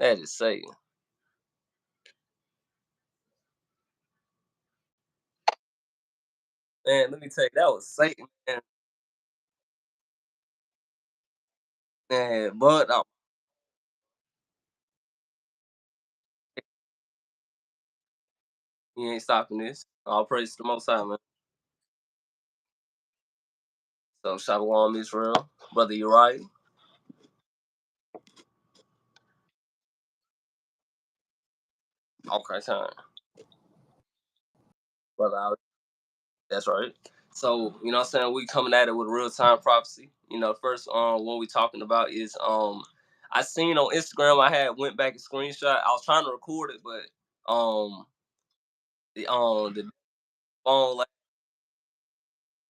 That is Satan. Man, let me tell you, that was Satan, man. Man, but he ain't stopping this. All praise to the Most High, man. So Shalom Israel, brother Uriah. Okay, time, brother. That's right. So, you know what I'm saying? We coming at it with real time prophecy. You know, first one we talking about is I seen on Instagram. I had went back and screenshot. I was trying to record it, but the phone like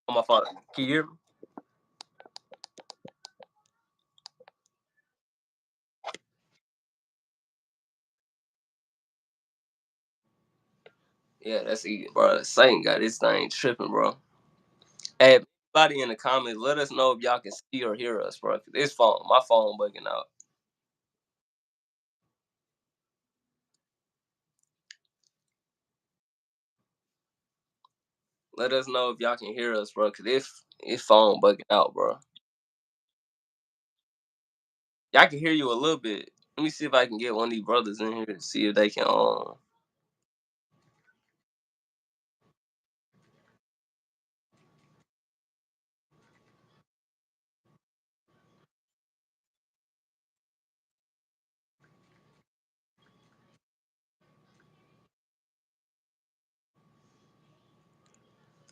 on my phone. Can you hear me? Yeah, that's it, bro. Satan got this thing tripping, bro. Hey, everybody in the comments, let us know if y'all can see or hear us, bro. This phone, my phone bugging out. Let us know if y'all can hear us, bro. Cause this phone bugging out, bro. Yeah, I can hear you a little bit. Let me see if I can get one of these brothers in here to see if they can.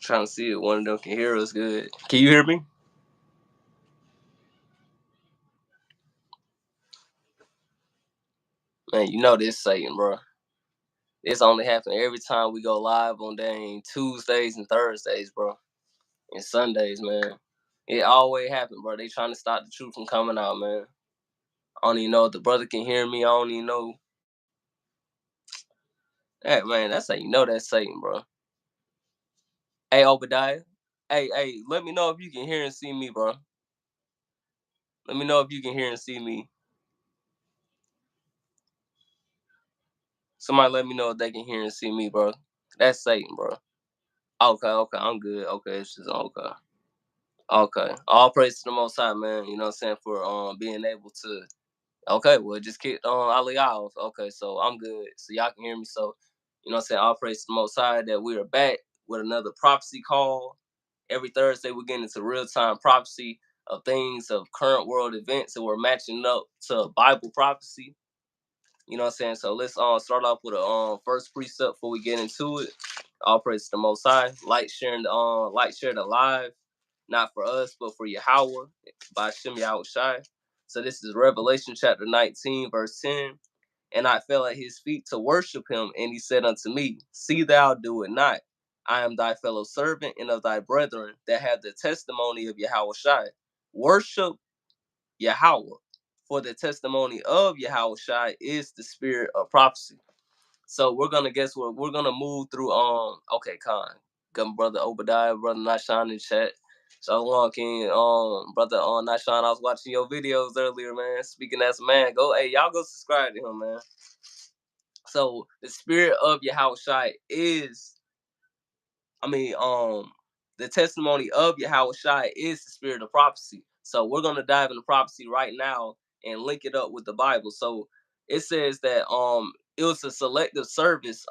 Trying to see if one of them can hear us good. Can you hear me? Man, you know this Satan, bro. This only happen every time we go live on dang Tuesdays and Thursdays, bro, and Sundays, man. It always happen, bro. They trying to stop the truth from coming out, man. I don't even know if the brother can hear me. I don't even know. That man, that's how you know that's Satan, bro. Hey, Obadiah. Hey, let me know if you can hear and see me, bro. Let me know if you can hear and see me. Somebody let me know if they can hear and see me, bro. That's Satan, bro. Okay, I'm good. Okay, it's just okay. Okay. All praise to the Most High, man. You know what I'm saying, for being able to. Okay, well, just kick Ali off. Okay, so I'm good. So y'all can hear me. So, you know what I'm saying, all praise to the Most High that we are back with another prophecy call. Every Thursday we're getting into real time prophecy of things of current world events, and we're matching up to Bible prophecy. You know what I'm saying? So let's start off with a first precept before we get into it. All praise to the Most High. Like share the live, not for us, but for YAHAWAH by Shem YAHAWASHI. So this is Revelation chapter 19, verse 10. And I fell at his feet to worship him, and he said unto me, see thou do it not. I am thy fellow servant and of thy brethren that have the testimony of YAHAWASHI. Worship Yahweh, for the testimony of YAHAWASHI is the spirit of prophecy. So we're gonna guess what we're gonna move through. Okay, Khan, come brother Obadiah, brother Nashan in chat. Shalom King, brother Nashan. I was watching your videos earlier, man. Speaking as a man, go, hey, y'all go subscribe to him, man. So the spirit of YAHAWASHI is, I mean, the testimony of YAHAWASHI is the spirit of prophecy. So we're gonna dive into prophecy right now and link it up with the Bible. So it says that it was a selective service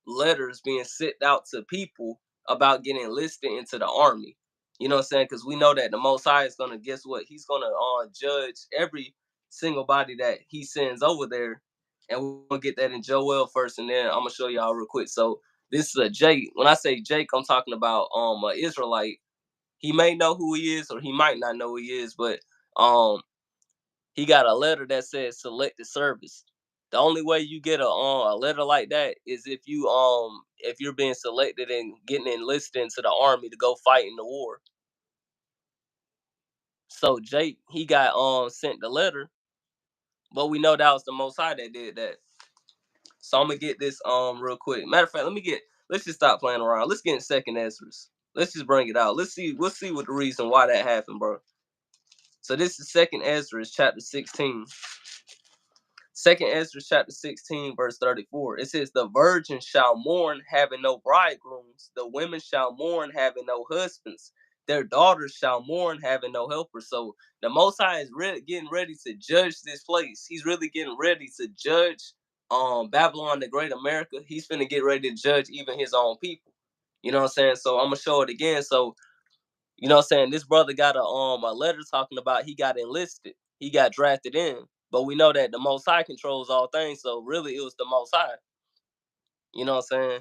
letters being sent out to people about getting enlisted into the army. You know what I'm saying? Because we know that the Most High is gonna, guess what? He's gonna judge every single body that he sends over there. And we're gonna get that in Joel first, and then I'm gonna show y'all real quick. So this is a Jake. When I say Jake, I'm talking about an Israelite. He may know who he is, or he might not know who he is, but he got a letter that says selected service. The only way you get a letter like that is if you're being selected and getting enlisted into the army to go fight in the war. So Jake, he got sent the letter, but we know that was the Most High that did that. So I'm gonna get this real quick. Matter of fact, let's just stop playing around. Let's get in second Ezra's. Let's just bring it out. We'll see what the reason why that happened, bro. So this is second Ezra's chapter 16. Second Ezra chapter 16, verse 34. It says, the virgin shall mourn, having no bridegrooms. The women shall mourn, having no husbands. Their daughters shall mourn, having no helpers. So the Most High is getting ready to judge this place. He's really getting ready to judge Babylon the Great America. He's finna get ready to judge even his own people. You know what I'm saying? So I'm gonna show it again. So you know what I'm saying? This brother got a letter talking about he got enlisted. He got drafted in. But we know that the Most High controls all things. So really it was the Most High. You know what I'm saying?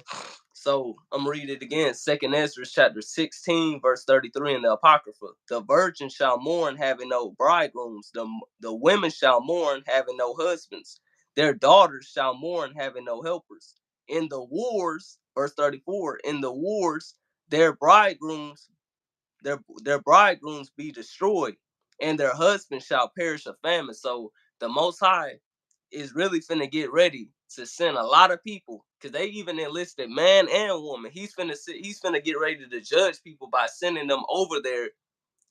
So I'm reading it again. Second Ezra chapter 16, verse 33 in the Apocrypha. The virgin shall mourn, having no bridegrooms. The women shall mourn, having no husbands. Their daughters shall mourn, having no helpers. In the wars, verse 34, in the wars, their bridegrooms their bridegrooms be destroyed, and their husbands shall perish of famine. So the Most High is really finna get ready to send a lot of people, because they even enlisted man and woman. He's finna get ready to judge people by sending them over there.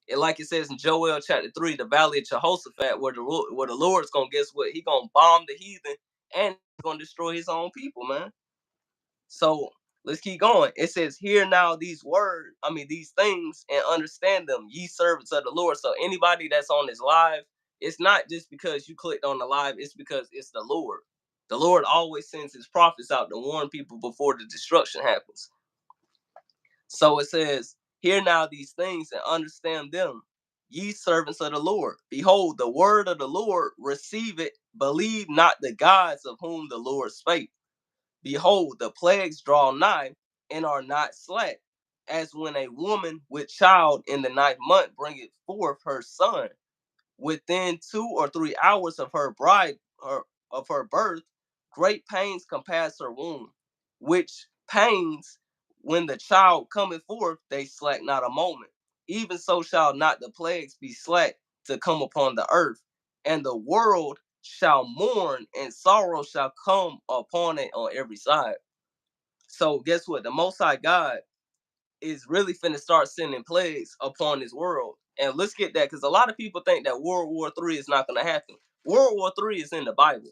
And like it says in Joel chapter 3, the valley of Jehoshaphat, where the Lord's gonna, guess what? He gonna bomb the heathen and he's gonna destroy his own people, man. So let's keep going. It says, hear now these things, and understand them, ye servants of the Lord. So anybody that's on this live, it's not just because you clicked on the live, it's because it's the Lord. The Lord always sends his prophets out to warn people before the destruction happens. So it says, hear now these things and understand them, ye servants of the Lord. Behold, the word of the Lord, receive it, believe not the gods of whom the Lord spake. Behold, the plagues draw nigh, and are not slack, as when a woman with child in the 9th month bringeth forth her son. Within 2 or 3 hours of her birth, great pains compass her womb. Which pains, when the child cometh forth, they slack not a moment. Even so shall not the plagues be slack to come upon the earth, and the world shall mourn, and sorrow shall come upon it on every side. So guess what? The Most High God is really finna start sending plagues upon this world. And let's get that, because a lot of people think that World War III is not gonna happen. World War III is in the Bible.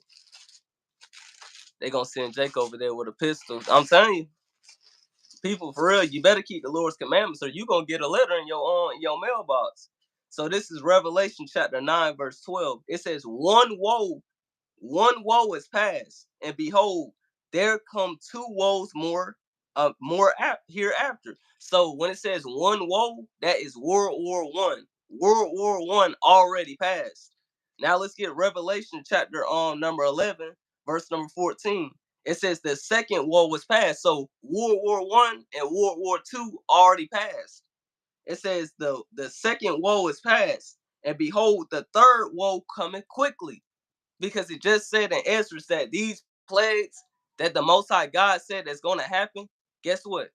They gonna send Jake over there with a pistol. I'm telling you, people, for real, you better keep the Lord's commandments, or you gonna get a letter in your mailbox. So this is Revelation chapter 9, verse 12. It says, one woe is past, and behold, there come two woes more, hereafter. So when it says one woe, that is World War One. World War One already passed. Now let's get Revelation chapter number 11, verse number 14. It says the second woe was past. So World War One and World War Two already passed. It says the second woe is past, and behold, the third woe coming quickly, because it just said in Ezra that these plagues that the Most High God said that's going to happen, guess what?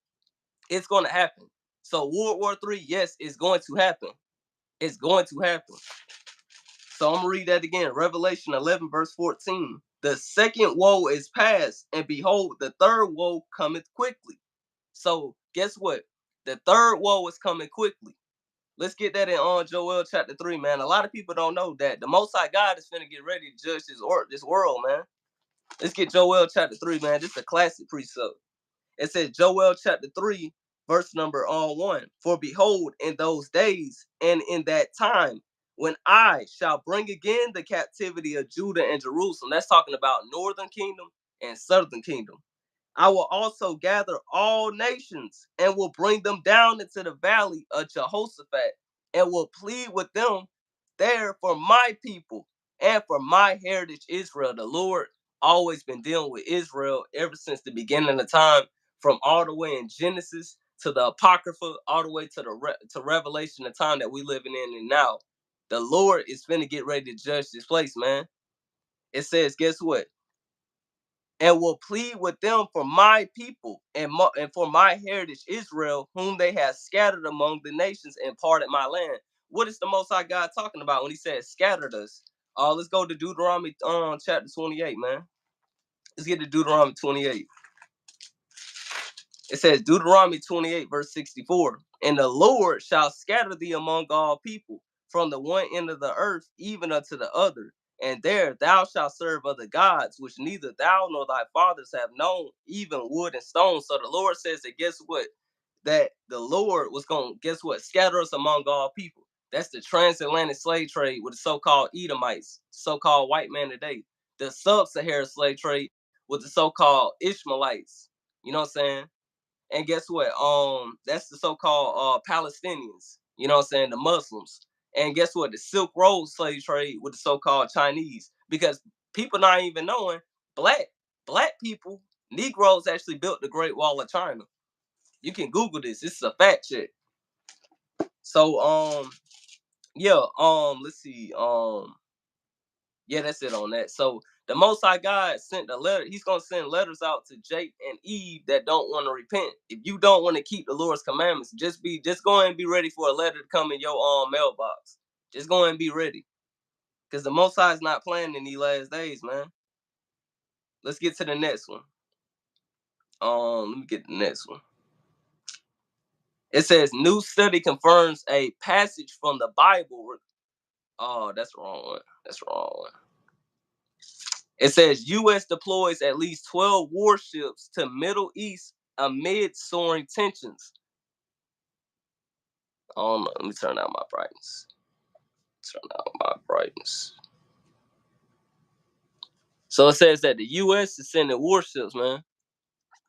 It's going to happen. So World War III, yes, it's going to happen. It's going to happen. So I'm going to read that again. Revelation 11, verse 14. The second woe is past, and behold, the third woe cometh quickly. So guess what? The third woe is coming quickly. Let's get that in Joel chapter 3, man. A lot of people don't know that the Most High God is finna get ready to judge this world, man. Let's get Joel chapter 3, man. This is a classic precept. It says Joel chapter 3, verse number 1. For behold, in those days and in that time, when I shall bring again the captivity of Judah and Jerusalem. That's talking about northern kingdom and southern kingdom. I will also gather all nations and will bring them down into the valley of Jehoshaphat, and will plead with them there for my people and for my heritage Israel. The Lord always been dealing with Israel ever since the beginning of time, from all the way in Genesis to the Apocrypha, all the way to Revelation, the time that we living in and now. The Lord is finna get ready to judge this place, man. It says, guess what? And will plead with them for my people and for my heritage Israel, whom they have scattered among the nations and parted my land. What is the Most High God talking about when he says scattered us? Let's go to Deuteronomy chapter 28, man. Let's get to Deuteronomy 28. It says Deuteronomy 28, verse 64. And the Lord shall scatter thee among all people, from the one end of the earth even unto the other. And there thou shalt serve other gods, which neither thou nor thy fathers have known, even wood and stone. So the Lord says that, guess what? That the Lord was going to, guess what? Scatter us among all people. That's the transatlantic slave trade with the so-called Edomites, so-called white man today. The sub-Saharan slave trade with the so-called Ishmaelites. You know what I'm saying? And guess what? That's the so-called Palestinians. You know what I'm saying? The Muslims. And guess what? The Silk Road slave trade with the so-called Chinese. Because people not even knowing, black people, Negroes actually built the Great Wall of China. You can Google this. This is a fact check. So yeah, let's see. Yeah, that's it on that. So the Most High God sent a letter. He's gonna send letters out to Jake and Eve that don't want to repent. If you don't want to keep the Lord's commandments, just go and be ready for a letter to come in your mailbox. Just go and be ready, because the Most High is not playing in these last days, man. Let's get to the next one. Let me get the next one. It says new study confirms a passage from the Bible. Oh, that's the wrong one. That's the wrong one. It says U.S. deploys at least 12 warships to Middle East amid soaring tensions. Let me turn down my brightness. So it says that the U.S. is sending warships, man.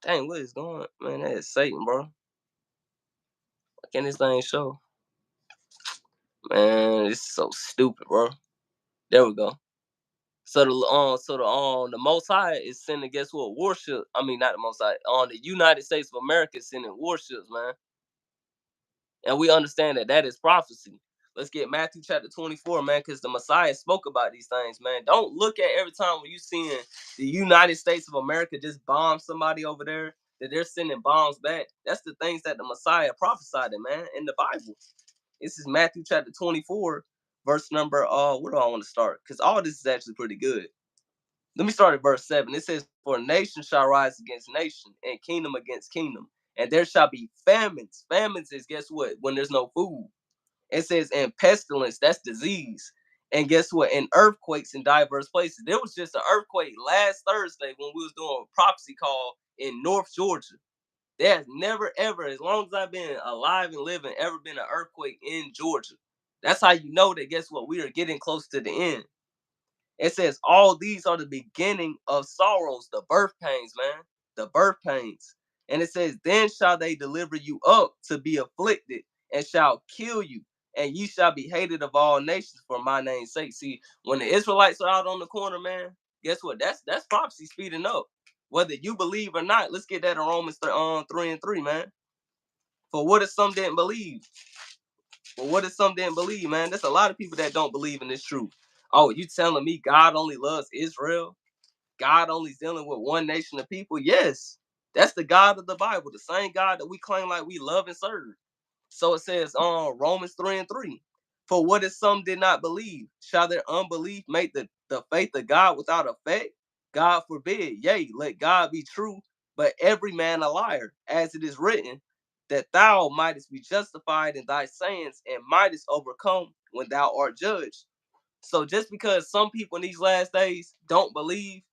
Dang, what is going on? Man, that is Satan, bro. Why can't this thing show? Man, this is so stupid, bro. There we go. So the Most High is sending, guess what, warship? I mean, not the Most High. The United States of America is sending warships, man. And we understand that that is prophecy. Let's get Matthew chapter 24, man, because the Messiah spoke about these things, man. Don't look at every time when you seeing the United States of America just bomb somebody over there, that they're sending bombs back. That's the things that the Messiah prophesied, man, in the Bible. This is Matthew chapter 24, verse number, where do I want to start? Because all this is actually pretty good. Let me start at verse 7. It says, for nation shall rise against nation, and kingdom against kingdom. And there shall be famines. Famines is, guess what? When there's no food. It says, and pestilence, that's disease. And guess what? And earthquakes in diverse places. There was just an earthquake last Thursday when we was doing a prophecy call in North Georgia. There has never, ever, as long as I've been alive and living, ever been an earthquake in Georgia. That's how you know that, guess what? We are getting close to the end. It says all these are the beginning of sorrows, the birth pains, man, the birth pains. And it says, then shall they deliver you up to be afflicted, and shall kill you, and ye shall be hated of all nations for my name's sake. See, when the Israelites are out on the corner, man, guess what? That's prophecy speeding up. Whether you believe or not, let's get that in Romans 3:3, man. For what if some didn't believe? But what if some didn't believe, man? There's a lot of people that don't believe in this truth. Oh, you telling me God only loves Israel? God only dealing with one nation of people? Yes. That's the God of the Bible, the same God that we claim like we love and serve. So it says on Romans 3:3. For what if some did not believe? Shall their unbelief make the faith of God without effect? God forbid. Yea, let God be true, but every man a liar, as it is written, that thou mightest be justified in thy sayings and mightest overcome when thou art judged. So just because some people in these last days don't believe,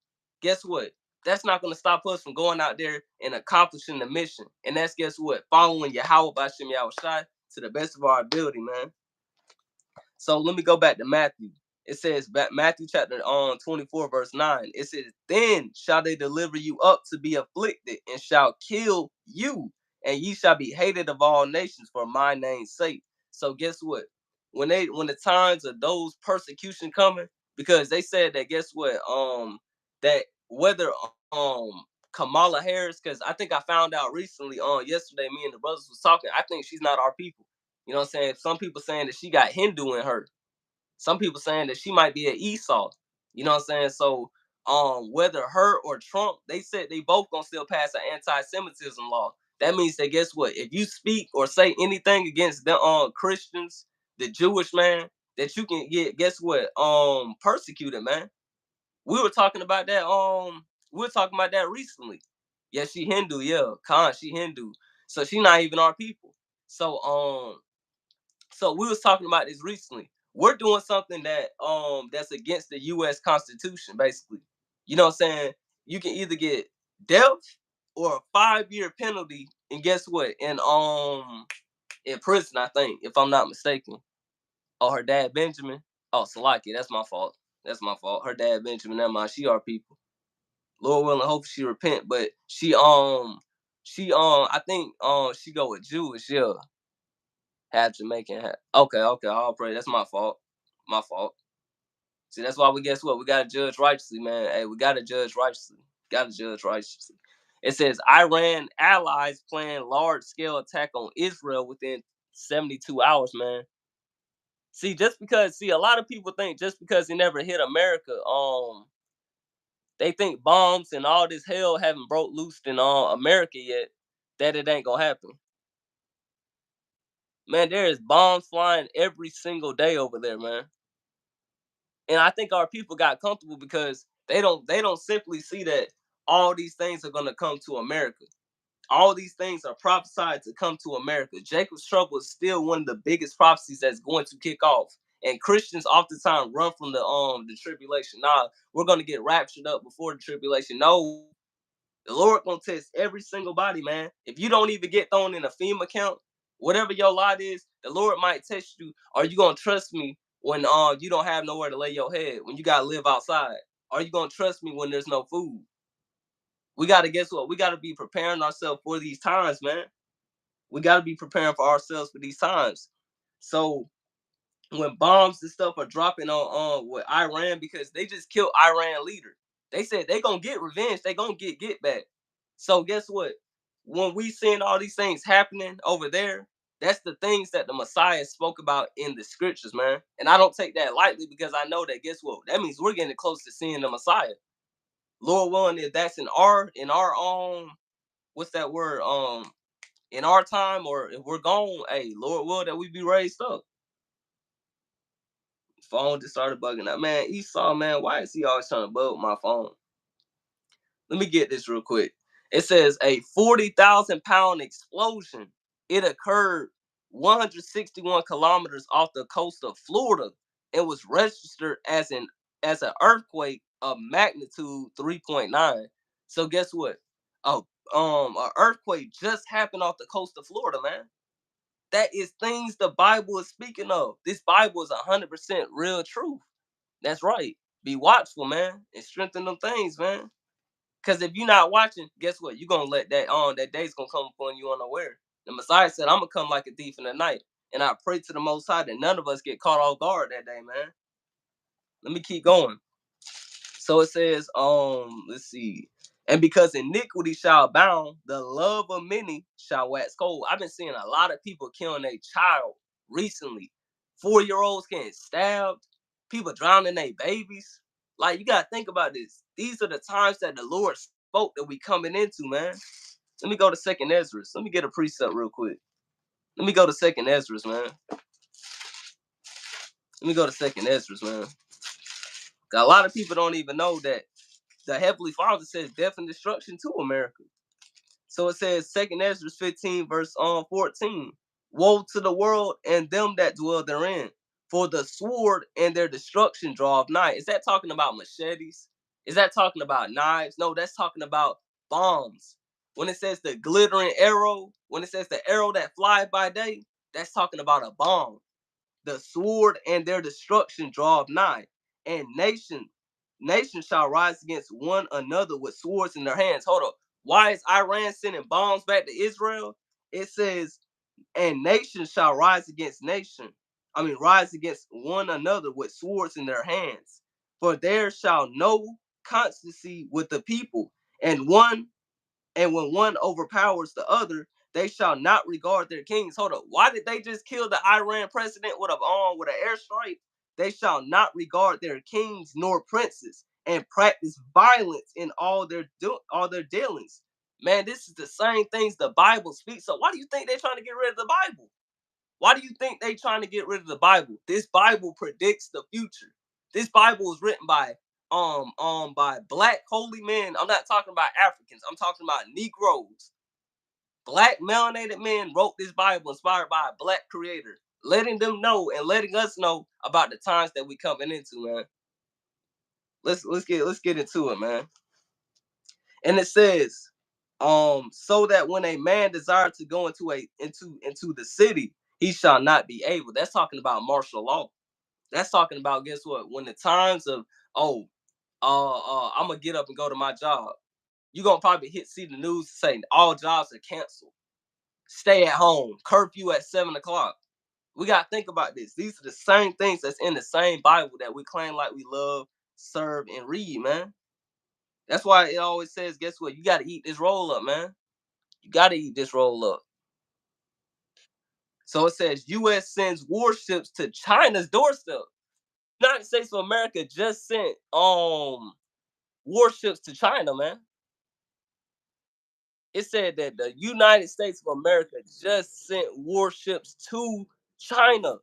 guess what? That's not going to stop us from going out there and accomplishing the mission. And that's, guess what? Following YAHAWASHI to the best of our ability, man. So let me go back to Matthew. It says, Matthew chapter 24, verse 9. It says, then shall they deliver you up to be afflicted, and shall kill you, and ye shall be hated of all nations for my name's sake. So guess what? When the times of those persecution coming, because they said that, guess what? That whether Kamala Harris, because I think I found out recently yesterday, me and the brothers was talking, I think she's not our people. You know what I'm saying? Some people saying that she got Hindu in her. Some people saying that she might be an Esau. You know what I'm saying? So whether her or Trump, they said they both gonna still pass an anti-Semitism law. That means that, guess what? If you speak or say anything against the Christians, the Jewish man, that you can get, guess what? Persecuted, man. We were talking about that. We were talking about that recently. Yeah, she Hindu. Yeah, Khan, she Hindu. So she not even our people. So so we was talking about this recently. we're doing something that that's against the US Constitution, basically. You know what I'm saying? You can either get death or a 5-year penalty, and guess what? In prison, I think, if I'm not mistaken. Oh, her dad Benjamin. Oh, Salaki, that's my fault. That's my fault. Her dad Benjamin, never mind. She our people. Lord willing, hope she repent. But I think she go with Jewish, yeah. Half Jamaican. Okay, okay, I'll pray. That's my fault. My fault. See, that's why we guess what? We gotta judge righteously, man. Hey, we gotta judge righteously. Gotta judge righteously. It says Iran allies plan large scale attack on Israel within 72 hours, man. See, a lot of people think just because it never hit America, they think bombs and all this hell haven't broke loose in America yet, that it ain't gonna happen. Man, there is bombs flying every single day over there, man. And I think our people got comfortable because they don't simply see that all these things are gonna come to America. All these things are prophesied to come to America. Jacob's trouble is still one of the biggest prophecies that's going to kick off. And Christians oftentimes run from the tribulation. Nah, we're gonna get raptured up before the tribulation. No, the Lord gonna test every single body, man. If you don't even get thrown in a FEMA account, whatever your lot is, the Lord might test you. Are you gonna trust me when you don't have nowhere to lay your head? When you gotta live outside? Are you gonna trust me when there's no food? We gotta guess what? We gotta be preparing ourselves for these times, man. We gotta be preparing for ourselves for these times. So when bombs and stuff are dropping on with Iran because they just killed Iran leader. They said they gonna get revenge. They gonna get back. So guess what? When we seeing all these things happening over there, that's the things that the Messiah spoke about in the scriptures, man. And I don't take that lightly because I know that guess what? That means we're getting close to seeing the Messiah. Lord willing, if that's in our what's that word? In our time, or if we're gone, hey, Lord will that we be raised up. Phone just started bugging out. Man, Esau, man, why is he always trying to bug my phone? Let me get this real quick. It says a 40,000-pound explosion. It occurred 161 kilometers off the coast of Florida and was registered as an earthquake of magnitude 3.9. So guess what? A an earthquake just happened off the coast of Florida, man. That is things the Bible is speaking of. This Bible is 100% real truth. That's right. Be watchful, man, and strengthen them things, man. Because if you're not watching, guess what? You're gonna let that day's gonna come upon you unaware. The Messiah said, I'm gonna come like a thief in the night. And I pray to the Most High that none of us get caught off guard that day, man. Let me keep going. So it says, let's see. And because iniquity shall abound, the love of many shall wax cold. I've been seeing a lot of people killing their child recently. 4-year-olds getting stabbed, people drowning their babies. Like, you gotta think about this. These are the times that the Lord spoke that we coming into, man. Let me go to Second Ezra. Let me get a precept real quick. Let me go to Second Ezra, man. Let me go to Second Ezra, man. A lot of people don't even know that the Heavenly Father says death and destruction to America. So it says Second Ezra 15, verse 14. Woe to the world and them that dwell therein, for the sword and their destruction draweth nigh. Is that talking about machetes? Is that talking about knives? No, that's talking about bombs. When it says the glittering arrow, when it says the arrow that flies by day, that's talking about a bomb. The sword and their destruction draweth nigh, and nation shall rise against one another with swords in their hands. Hold up. Why is Iran sending bombs back to Israel? It says, and nation shall rise against nation. Rise against one another with swords in their hands. For there shall no constancy with the people, and when one overpowers the other, they shall not regard their kings. Hold up. Why did they just kill the Iran president with an airstrike? They shall not regard their kings nor princes, and practice violence in all their dealings. Man, this is the same things the Bible speaks. So why do you think they're trying to get rid of the Bible? Why do you think they trying to get rid of the Bible? This Bible predicts the future. This Bible was written by black holy men. I'm not talking about Africans. I'm talking about Negroes. Black melanated men wrote this Bible inspired by a black creator. letting them know and letting us know about the times that we coming into, man. Let's get into it, man. And it says, so that when a man desires to go into the city, he shall not be able. That's talking about martial law. That's talking about, guess what? When the times of, oh, I'm gonna get up and go to my job. You're gonna probably see the news saying all jobs are canceled. Stay at home, curfew at 7 o'clock. We gotta think about this. These are the same things that's in the same Bible that we claim like we love, serve, and read, man. That's why it always says, guess what? You gotta eat this roll up, man. You gotta eat this roll up. So it says US sends warships to China's doorstep. United States of America just sent warships to China, man. It said that the United States of America just sent warships to China.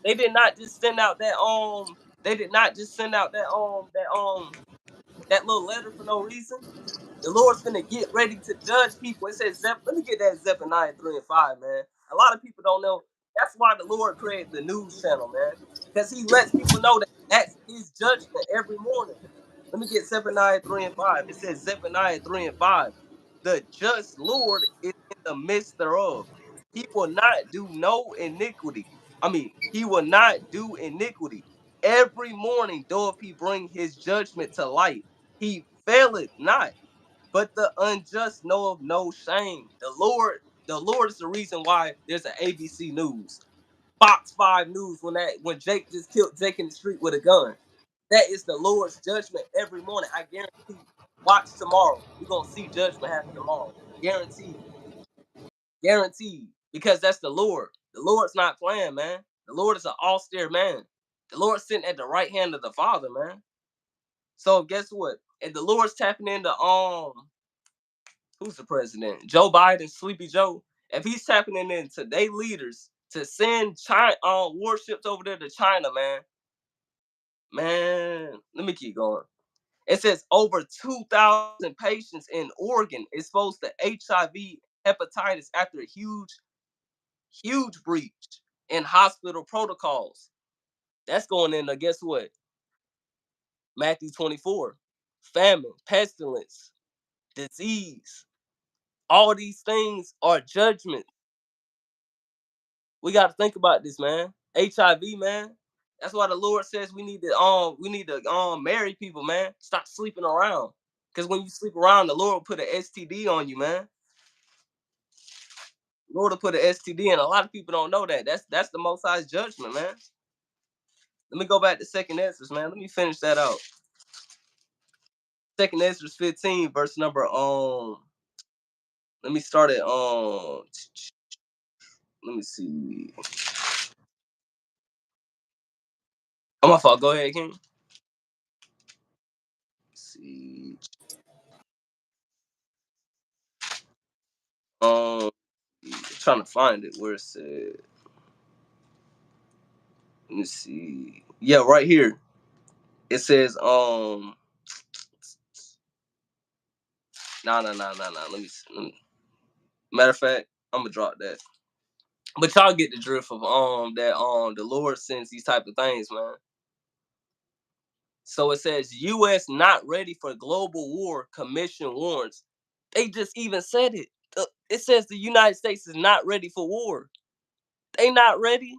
They did not just send out they did not just send out that little letter for no reason. The Lord's gonna get ready to judge people. It says, let me get that Zephaniah 3 and 5, man. A lot of people don't know. That's why the Lord created the news channel, man. Because he lets people know that that's his judgment every morning. Let me get Zephaniah 3 and 5. It says Zephaniah 3 and 5. The just Lord is in the midst thereof. He will not do no iniquity. He will not do iniquity. Every morning doth he bring his judgment to light. He faileth not, but the unjust know of no shame. The Lord is the reason why there's an ABC News, Fox 5 News when Jake just killed Jake in the street with a gun. That is the Lord's judgment every morning. I guarantee. Watch tomorrow. We're gonna see judgment happen tomorrow. Guaranteed. Guaranteed. Because that's the Lord. The Lord's not playing, man. The Lord is an austere man. The Lord's sitting at the right hand of the Father, man. So guess what? If the Lord's tapping into who's the president? Joe Biden, Sleepy Joe. If he's tapping into their leaders to send China warships over there to China, man, let me keep going. It says over 2,000 patients in Oregon exposed to HIV hepatitis after a huge breach in hospital protocols. That's going into, guess what? Matthew 24. Famine, pestilence, disease. All these things are judgment. We got to think about this, man. HIV, man. That's why the Lord says we need to marry people, man. Stop sleeping around. Cause when you sleep around, the Lord will put an STD on you, man. The Lord will put an STD, and a lot of people don't know that. That's the Most High's judgment, man. Let me go back to Second Ezra, man. Let me finish that out. Second Ezra 15, verse number Let me start at Let me see. Oh, my fault. Go ahead, King. Let's see. Um, trying to find it where it said. Let me see. Yeah, right here. It says nah. Matter of fact, I'm gonna drop that. But y'all get the drift of that the Lord sends these type of things, man. So it says US not ready for global war, commission warns. They just even said it. It says the United States is not ready for war. They not ready.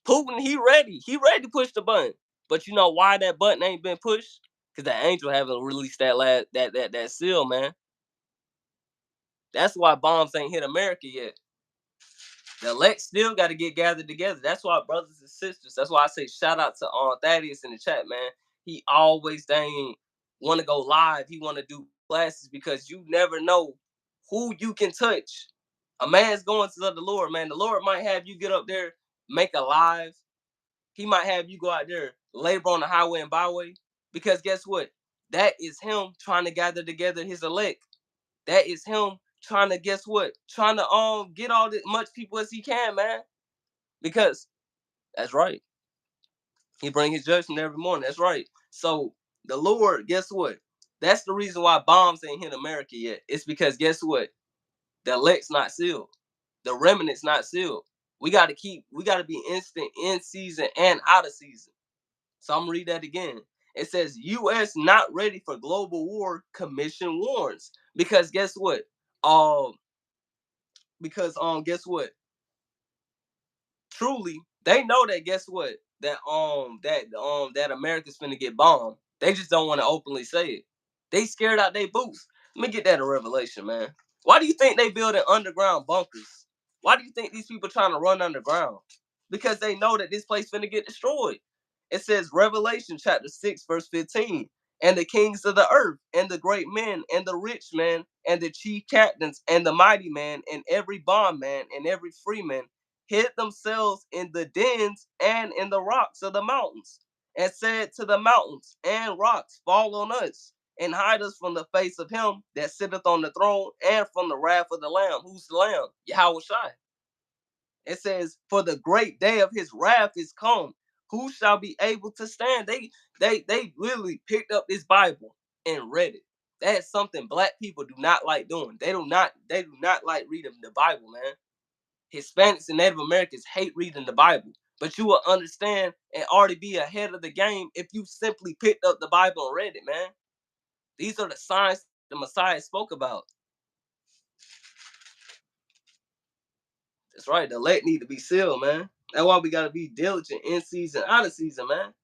Putin, he ready. He ready to push the button. But you know why that button ain't been pushed? Because the angel haven't released that seal, man. That's why bombs ain't hit America yet. The elect still got to get gathered together. That's why, brothers and sisters. That's why I say shout out to Thaddeus in the chat, man. He always dang want to go live. He want to do classes because you never know who you can touch. A man's going to the Lord, man. The Lord might have you get up there, make a live. He might have you go out there, labor on the highway and byway. Because guess what? That is him trying to gather together his elect. That is him trying to, guess what? Trying to get all the much people as he can, man. Because that's right. He bring his judgment every morning. That's right. So the Lord, guess what? That's the reason why bombs ain't hit America yet. It's because guess what? The elect's not sealed. The remnant's not sealed. We got to be instant in season and out of season. So I'm gonna read that again. It says U.S. not ready for global war. Commission warns. Because guess what? Um, guess what? Truly, they know that guess what? That America's finna get bombed. They just don't want to openly say it. They scared out their boots. Let me get that in Revelation, man. Why do you think they building underground bunkers? Why do you think these people trying to run underground? Because they know that this place finna get destroyed. It says Revelation chapter 6, verse 15. And the kings of the earth, and the great men, and the rich men, and the chief captains, and the mighty man, and every bondman, and every freeman hid themselves in the dens and in the rocks of the mountains, and said to the mountains and rocks, fall on us, and hide us from the face of him that sitteth on the throne, and from the wrath of the Lamb. Who's the Lamb? YAHAWASHI. It says, for the great day of his wrath is come. Who shall be able to stand? They literally picked up this Bible and read it. That's something black people do not like doing. They do not like reading the Bible, man. Hispanics and Native Americans hate reading the Bible. But you will understand and already be ahead of the game if you simply picked up the Bible and read it, man. These are the signs the Messiah spoke about. That's right. The elect need to be sealed, man. That's why we gotta be diligent in season, out of season, man.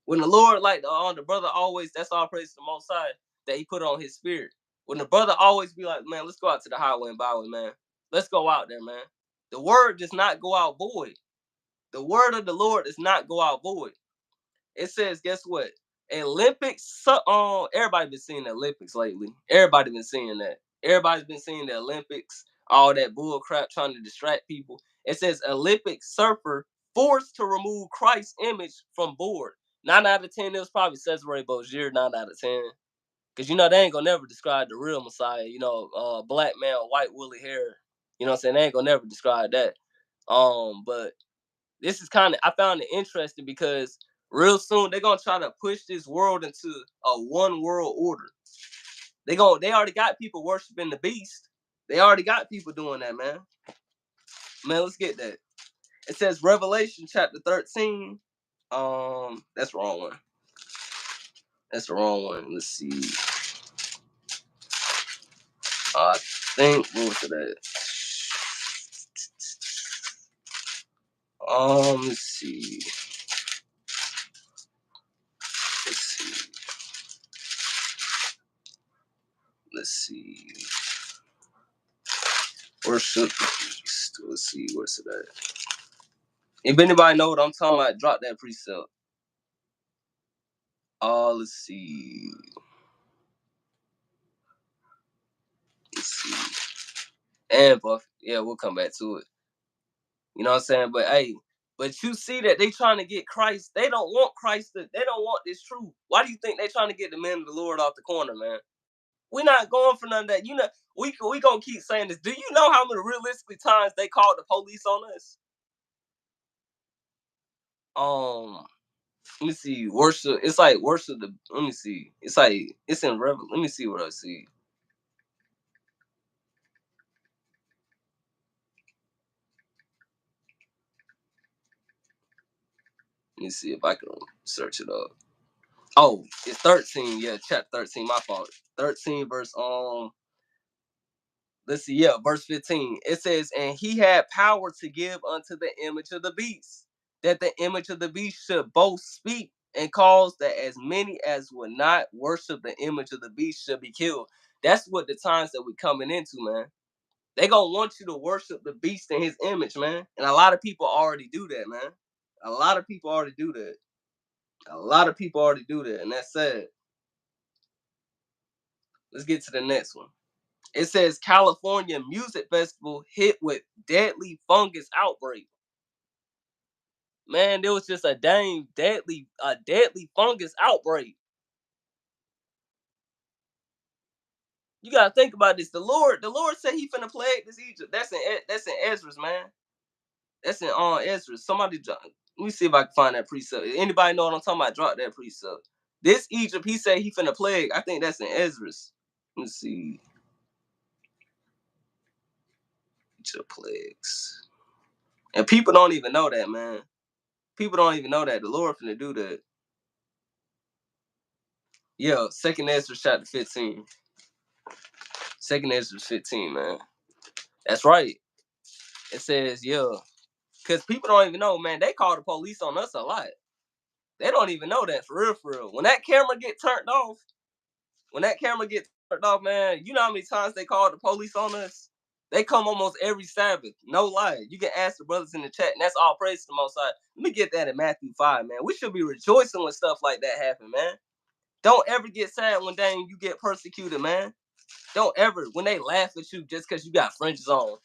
When the Lord, like the brother always, that's all praise to the Most High that He put on His spirit. When the brother always be like, man, let's go out to the highway and byway, man. Let's go out there, man. The word does not go out void. The word of the Lord does not go out void. It says, guess what? Olympics. Everybody been seeing the Olympics lately. Everybody been seeing that. Everybody's been seeing the Olympics. All that bull crap trying to distract people. It says Olympic surfer forced to remove Christ's image from board. 9 out of 10, it was probably Cesare Bozier. 9 out of 10. Cause they ain't gonna never describe the real Messiah. Black man, white woolly hair. You know what I'm saying? They ain't gonna never describe that. But this is I found it interesting because real soon they're gonna try to push this world into a one world order. They already got people worshiping the beast. They already got people doing that, man. Man, let's get that. It says Revelation chapter 13. That's the wrong one. That's the wrong one. Let's see. I think what was it at? Let's see. Let's see. Let's see. Worship. Let's see. Where's it at? If anybody know what I'm talking about, drop that precept. Let's see. Let's see. And Buff, yeah, we'll come back to it. You know what I'm saying? But hey, but you see that they trying to get Christ. They don't want Christ. They don't want this truth. Why do you think they trying to get the men of the Lord off the corner, man? We're not going for none of that. We gonna keep saying this. Do you know how many realistically times they called the police on us? Let me see. Worship. It's like worship. Let me see. It's like it's in Revel. Let me see what I see. Let me see if I can search it up. Oh, it's 13. Yeah, chapter 13. My fault. 13 verse let's see, yeah, verse 15. It says, and he had power to give unto the image of the beast, that the image of the beast should both speak and cause that as many as would not worship the image of the beast should be killed. That's what the times that we're coming into, man. They gonna want you to worship the beast in his image, man. And a lot of people already do that, man. A lot of people already do that. A lot of people already do that, and that's sad. Let's get to the next one. It says California Music Festival hit with deadly fungus outbreak. Man, there was just a deadly fungus outbreak. You gotta think about this. The Lord said He finna plague this Egypt. That's in Ezra's, man. That's in Ezra. Let me see if I can find that precept. Anybody know what I'm talking about? Drop that precept. This Egypt, He said He finna plague. I think that's in Ezra's. Let me see. Egypt plagues. And people don't even know that, man. People don't even know that the Lord finna do that. Yeah, second Ezra chapter 15. Second Ezra 15, man. That's right. It says, yeah. Cause people don't even know, man. They call the police on us a lot. They don't even know that for real, for real. When that camera get turned off, man, you know how many times they call the police on us? They come almost every Sabbath. No lie. You can ask the brothers in the chat, and that's all praise to the Most High. Let me get that in Matthew 5, man. We should be rejoicing when stuff like that happen, man. Don't ever get sad when dang you get persecuted, man. Don't ever when they laugh at you just because you got fringes on.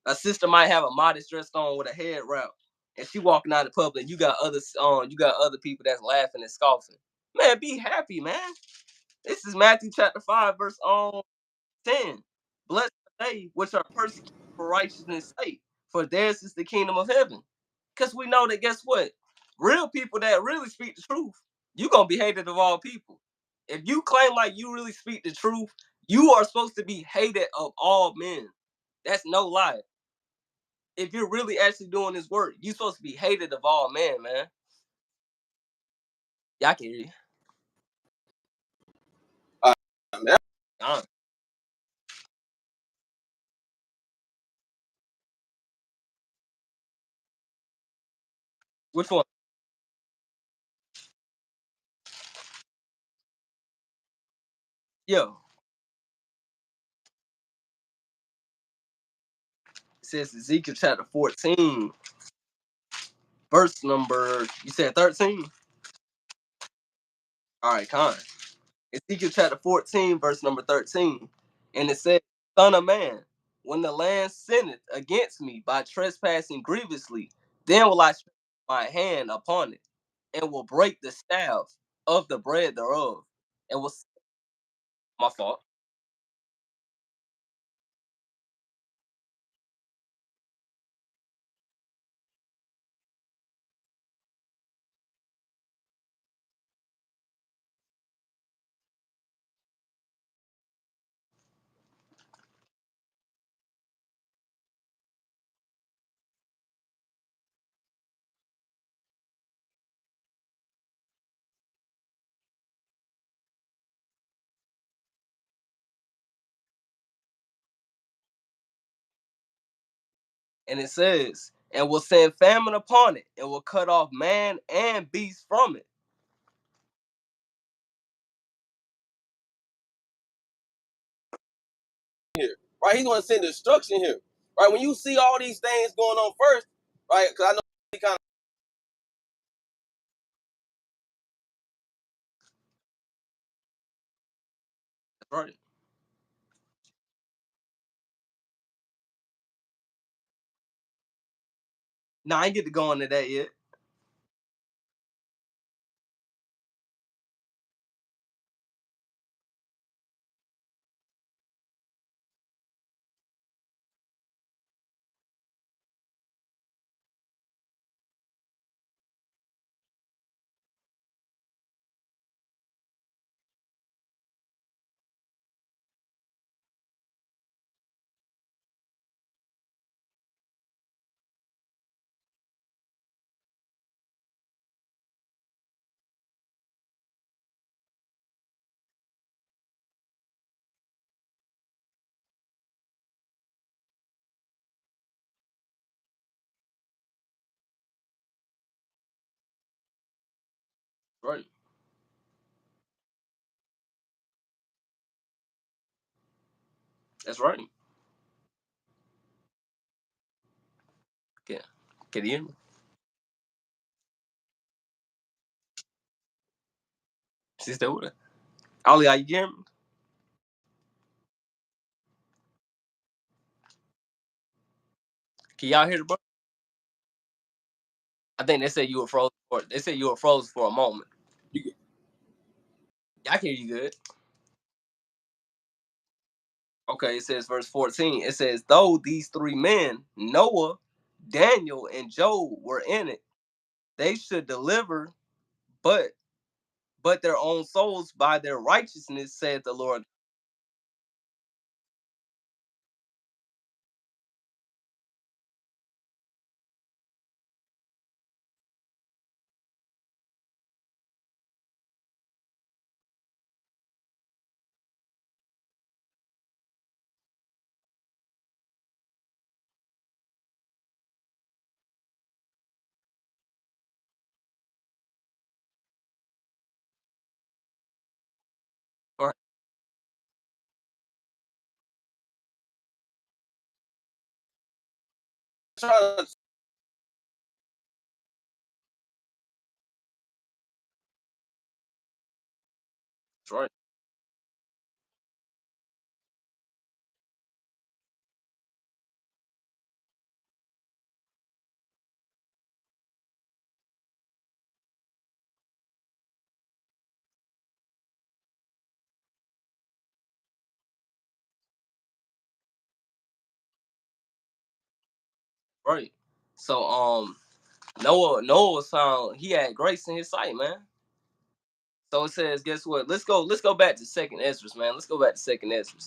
A sister might have a modest dress on with a head wrap, and she walking out in public. You got other people that's laughing and scoffing. Man, be happy, man. This is Matthew chapter 5, verse 10. Blessed are they which are persecuted for righteousness' sake, for theirs is the kingdom of heaven. Because we know that guess what? Real people that really speak the truth, you gonna be hated of all people. If you claim like you really speak the truth, you are supposed to be hated of all men. That's no lie. If you're really actually doing this work, you're supposed to be hated of all men, man. Yeah, I can hear you. Man. Which one? Yo, it says Ezekiel chapter 14, verse number, you said 13? All right, con. Ezekiel chapter 14, verse number 13. And it says, Son of man, when the land sinneth against me by trespassing grievously, then will I stretch my hand upon it, and will break the staff of the bread thereof, and will, my fault. And it says, and will send famine upon it, and will cut off man and beast from it. Here, right? He's going to send destruction here, right? When you see all these things going on first, right? Because I know he kind of right. Now I ain't get to go into that yet. Right. That's right. Yeah. Can you hear me? She's still with it. Ollie, are you hearing me? Can y'all hear the bro? I think they said you were frozen for a moment. You, I can hear you good. Okay, it says verse 14. It says, though these three men, Noah, Daniel, and Job were in it, they should deliver, but their own souls by their righteousness, said the Lord. That's right. Right. So Noah was found, he had grace in his sight, man. So it says, guess what? Let's go back to second Ezra, man. Let's go back to second Ezra.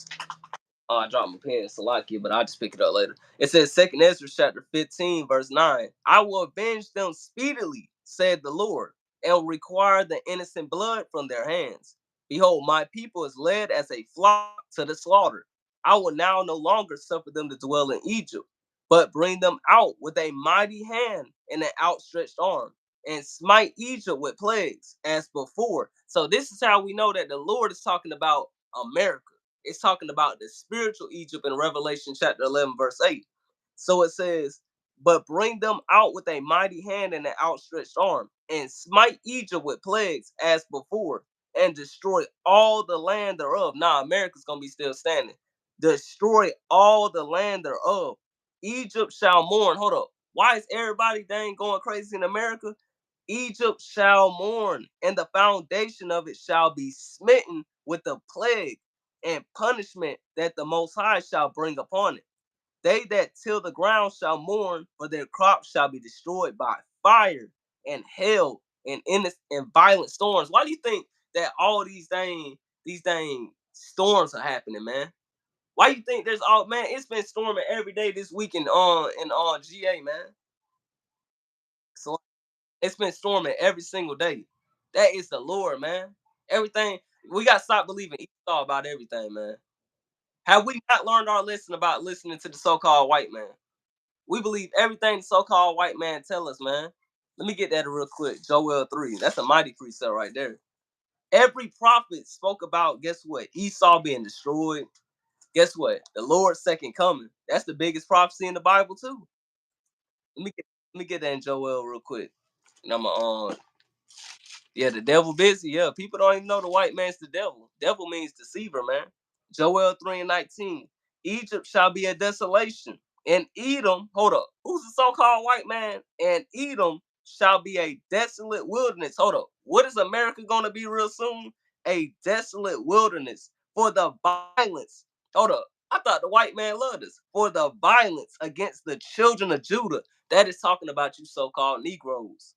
Oh, I dropped my pen, Salakia, but I'll just pick it up later. It says, Second Ezra chapter 15, verse 9. I will avenge them speedily, said the Lord, and will require the innocent blood from their hands. Behold, my people is led as a flock to the slaughter. I will now no longer suffer them to dwell in Egypt, but bring them out with a mighty hand and an outstretched arm, and smite Egypt with plagues as before. So this is how we know that the Lord is talking about America. It's talking about the spiritual Egypt in Revelation chapter 11, verse 8. So it says, but bring them out with a mighty hand and an outstretched arm, and smite Egypt with plagues as before, and destroy all the land thereof. Now, America's going to be still standing. Destroy all the land thereof. Egypt shall mourn. Hold up. Why is everybody dang going crazy in America? Egypt shall mourn, and the foundation of it shall be smitten with the plague and punishment that the Most High shall bring upon it. They that till the ground shall mourn, for their crops shall be destroyed by fire and hail and violent storms. Why do you think that all these dang storms are happening, man? Why you think there's all man? It's been storming every day this week in GA, man. So it's been storming every single day. That is the Lord, man. Everything we got to stop believing Esau about everything, man. Have we not learned our lesson about listening to the so-called white man? We believe everything the so-called white man tell us, man. Let me get that real quick. Joel 3. That's a mighty precept right there. Every prophet spoke about, guess what? Esau being destroyed. Guess what? The Lord's second coming. That's the biggest prophecy in the Bible, too. Let me get that in Joel real quick. And I'm on. Yeah, the devil busy. Yeah, people don't even know the white man's the devil. Devil means deceiver, man. Joel 3 and 19. Egypt shall be a desolation. And Edom, hold up. Who's the so-called white man? And Edom shall be a desolate wilderness. Hold up. What is America gonna be real soon? A desolate wilderness for the violence. Hold up. I thought the white man loved us. For the violence against the children of Judah. That is talking about you so-called Negroes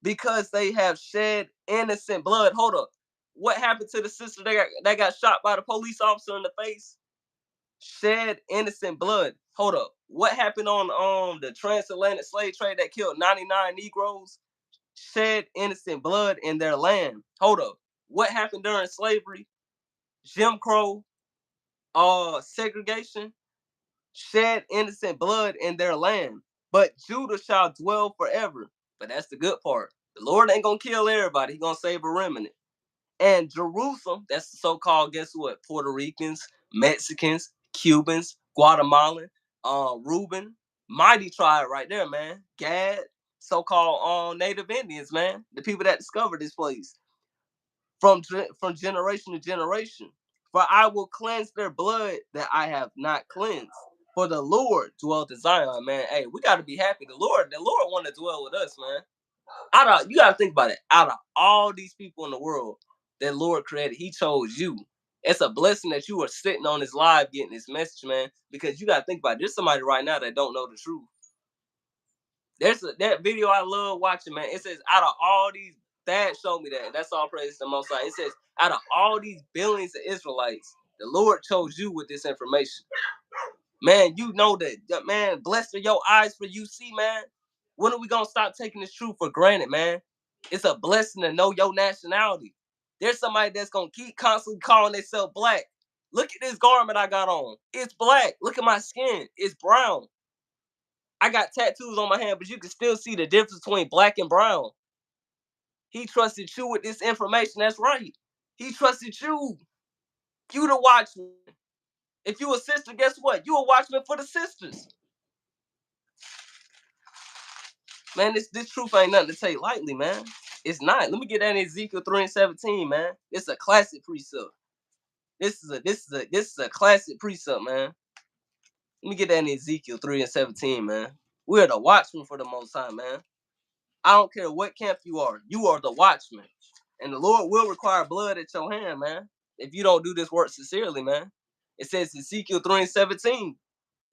because they have shed innocent blood. Hold up. What happened to the sister that got shot by the police officer in the face? Shed innocent blood. Hold up. What happened on the transatlantic slave trade that killed 99 Negroes? Shed innocent blood in their land. Hold up. What happened during slavery? Jim Crow, segregation, shed innocent blood in their land. But Judah shall dwell forever. But that's the good part. The Lord ain't gonna kill everybody. He gonna save a remnant. And Jerusalem, that's the so-called, guess what? Puerto Ricans, Mexicans, Cubans, Guatemalan, Reuben, mighty tribe right there, man. Gad, so-called Native Indians, man. The people that discovered this place from generation to generation. For I will cleanse their blood that I have not cleansed. For the Lord dwelt in Zion, man. Hey, we gotta be happy. The Lord want to dwell with us, man. You gotta think about it. Out of all these people in the world that Lord created, He chose you. It's a blessing that you are sitting on this live getting this message, man. Because you gotta think about it. There's somebody right now that don't know the truth. That video I love watching, man. It says out of all these, Dad showed me that. That's all praise to the Most High. It says out of all these billions of Israelites, the Lord chose you with this information. Man, you know that, man, blessed are your eyes for you see, man. When are we gonna stop taking this truth for granted, man? It's a blessing to know your nationality. There's somebody that's gonna keep constantly calling themselves black. Look at this garment I got on. It's black. Look at my skin. It's brown. I got tattoos on my hand, but you can still see the difference between black and brown. He trusted you with this information. That's right. He trusted you. You the watchman. If you a sister, guess what? You a watchman for the sisters. Man, this truth ain't nothing to take lightly, man. It's not. Let me get that in Ezekiel 3:17, man. It's a classic precept. This is a classic precept, man. Let me get that in Ezekiel 3:17, man. We're the watchmen for the Most High, man. I don't care what camp you are. You are the watchman. And the Lord will require blood at your hand, man, if you don't do this work sincerely, man. It says Ezekiel 3:17.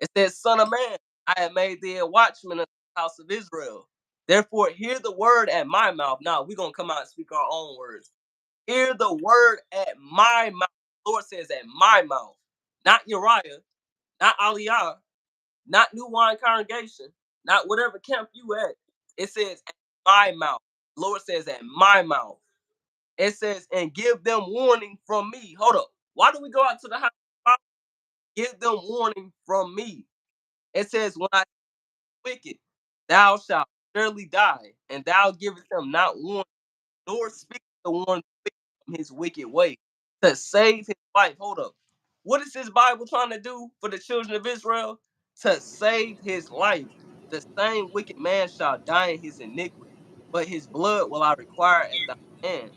It says, Son of man, I have made thee a watchman of the house of Israel. Therefore, hear the word at my mouth. Now, we're going to come out and speak our own words. Hear the word at my mouth. The Lord says at my mouth. Not Uriah, not Aliyah, not New Wine Congregation, not whatever camp you at. It says at my mouth. The Lord says at my mouth. It says, and give them warning from me. Hold up. Why do we go out to the house? Give them warning from me. It says, when I wicked, thou shalt surely die, and thou givest him not warning, nor speak the one from his wicked way to save his life. Hold up. What is this Bible trying to do for the children of Israel? To save his life. The same wicked man shall die in his iniquity, but his blood will I require at thy hand.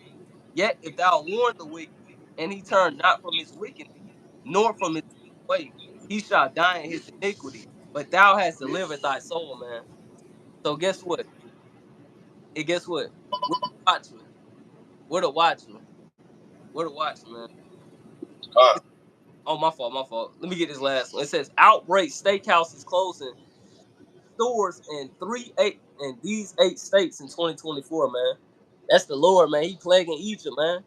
Yet if thou warn the wicked, and he turn not from his wickedness, nor from his way, he shall die in his iniquity. But thou hast delivered thy soul, man. So guess what? And guess what? We're the watchmen. We're the watchmen. We're the watchmen, man. Oh, my fault, my fault. Let me get this last one. It says outbreak steakhouses closing stores in these 8 states in 2024, man. That's the Lord, man. He plaguing Egypt, man.